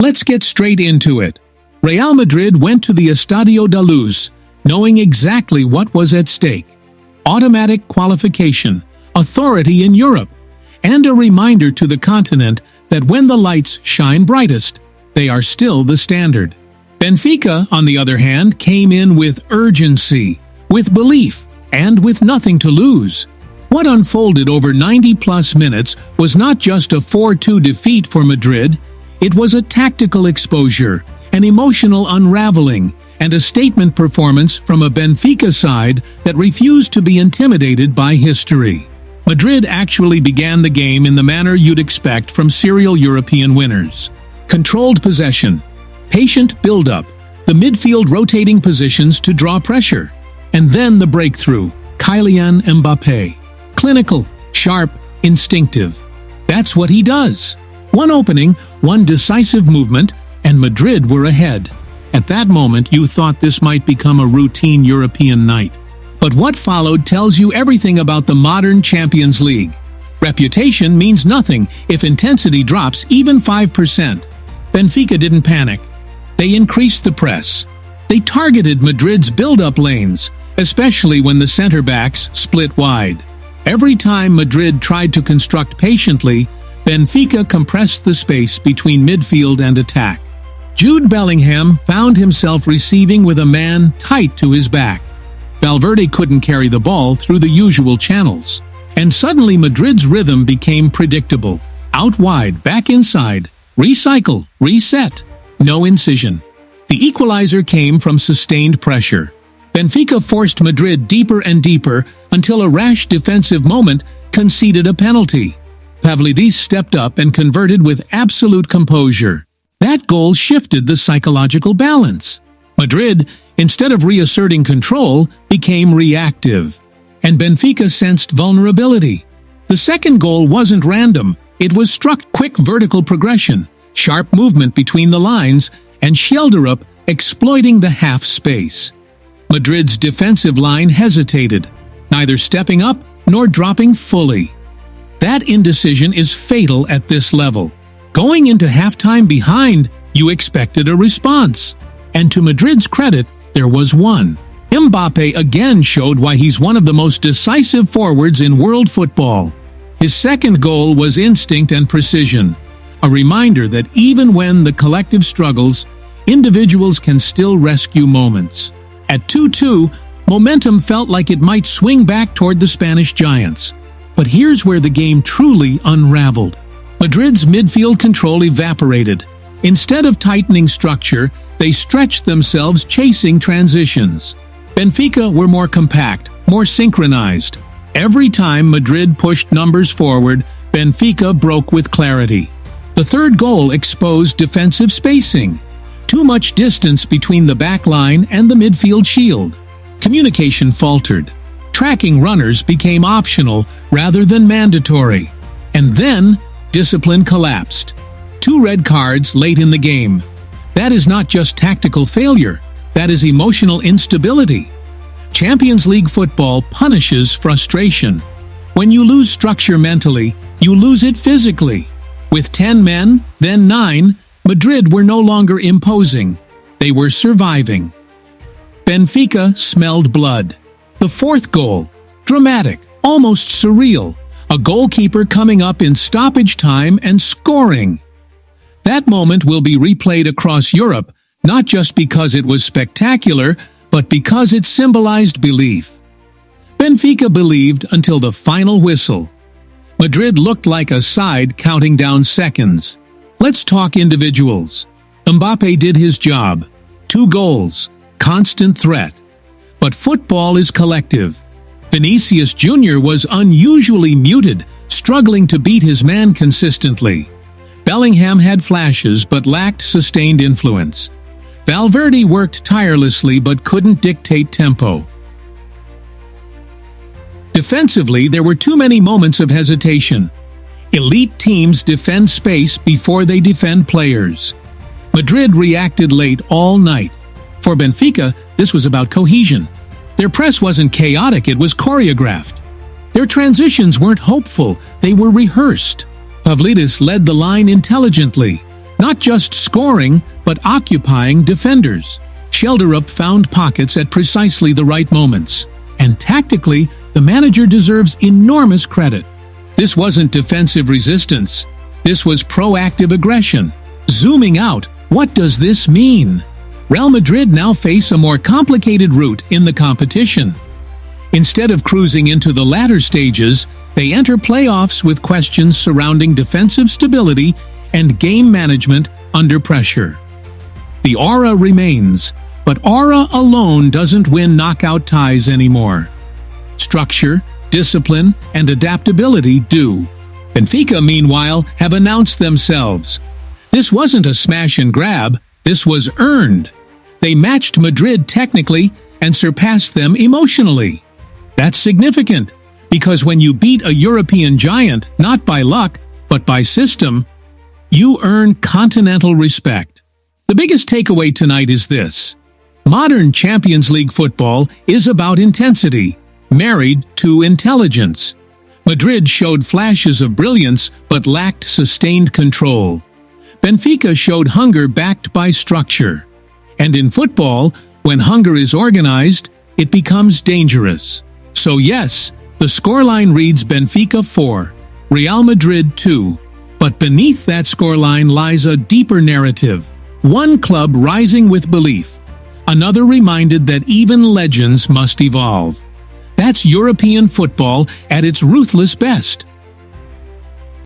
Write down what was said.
Let's get straight into it. Real Madrid went to the Estadio da Luz, knowing exactly what was at stake. Automatic qualification, authority in Europe, and a reminder to the continent that when the lights shine brightest, they are still the standard. Benfica, on the other hand, came in with urgency, with belief, and with nothing to lose. What unfolded over 90-plus minutes was not just a 4-2 defeat for Madrid, it was a tactical exposure, an emotional unraveling, and a statement performance from a Benfica side that refused to be intimidated by history. Madrid actually began the game in the manner you'd expect from serial European winners. Controlled possession, patient build-up, the midfield rotating positions to draw pressure, and then the breakthrough, Kylian Mbappé. Clinical, sharp, instinctive. That's what he does. One opening, one decisive movement, and Madrid were ahead. At that moment, you thought this might become a routine European night. But what followed tells you everything about the modern Champions League. Reputation means nothing if intensity drops even 5%. Benfica didn't panic. They increased the press. They targeted Madrid's build-up lanes, especially when the center-backs split wide. Every time Madrid tried to construct patiently, Benfica compressed the space between midfield and attack. Jude Bellingham found himself receiving with a man tight to his back. Valverde couldn't carry the ball through the usual channels. And suddenly Madrid's rhythm became predictable. Out wide, back inside, recycle, reset. No incision. The equalizer came from sustained pressure. Benfica forced Madrid deeper and deeper until a rash defensive moment conceded a penalty. Pavlidis stepped up and converted with absolute composure. That goal shifted the psychological balance. Madrid, instead of reasserting control, became reactive. And Benfica sensed vulnerability. The second goal wasn't random. It was struck quick vertical progression, sharp movement between the lines, and Schjelderup exploiting the half space. Madrid's defensive line hesitated, neither stepping up nor dropping fully. That indecision is fatal at this level. Going into halftime behind, you expected a response. And to Madrid's credit, there was one. Mbappé again showed why he's one of the most decisive forwards in world football. His second goal was instinct and precision, a reminder that even when the collective struggles, individuals can still rescue moments. At 2-2, momentum felt like it might swing back toward the Spanish giants. But here's where the game truly unraveled. Madrid's midfield control evaporated. Instead of tightening structure, they stretched themselves chasing transitions. Benfica were more compact, more synchronized. Every time Madrid pushed numbers forward, Benfica broke with clarity. The third goal exposed defensive spacing. Too much distance between the back line and the midfield shield. Communication faltered. Tracking runners became optional rather than mandatory. And then, discipline collapsed. 2 red cards late in the game. That is not just tactical failure, that is emotional instability. Champions League football punishes frustration. When you lose structure mentally, you lose it physically. With 10 men, then 9, Madrid were no longer imposing. They were surviving. Benfica smelled blood. The fourth goal, dramatic, almost surreal. A goalkeeper coming up in stoppage time and scoring. That moment will be replayed across Europe, not just because it was spectacular, but because it symbolized belief. Benfica believed until the final whistle. Madrid looked like a side counting down seconds. Let's talk individuals. Mbappé did his job. 2 goals, constant threat. But football is collective. Vinicius Jr. was unusually muted, struggling to beat his man consistently. Bellingham had flashes but lacked sustained influence. Valverde worked tirelessly but couldn't dictate tempo. Defensively, there were too many moments of hesitation. Elite teams defend space before they defend players. Madrid reacted late all night. For Benfica, this was about cohesion. Their press wasn't chaotic, it was choreographed. Their transitions weren't hopeful, they were rehearsed. Pavlidis led the line intelligently. Not just scoring, but occupying defenders. Schelderup found pockets at precisely the right moments. And tactically, the manager deserves enormous credit. This wasn't defensive resistance. This was proactive aggression. Zooming out, what does this mean? Real Madrid now face a more complicated route in the competition. Instead of cruising into the latter stages, they enter playoffs with questions surrounding defensive stability and game management under pressure. The aura remains, but aura alone doesn't win knockout ties anymore. Structure, discipline, and adaptability do. Benfica, meanwhile, have announced themselves. This wasn't a smash and grab, this was earned. They matched Madrid technically and surpassed them emotionally. That's significant, because when you beat a European giant, not by luck, but by system, you earn continental respect. The biggest takeaway tonight is this. Modern Champions League football is about intensity, married to intelligence. Madrid showed flashes of brilliance but lacked sustained control. Benfica showed hunger backed by structure. And in football, when hunger is organized, it becomes dangerous. So yes, the scoreline reads Benfica 4, Real Madrid 2. But beneath that scoreline lies a deeper narrative. One club rising with belief. Another reminded that even legends must evolve. That's European football at its ruthless best.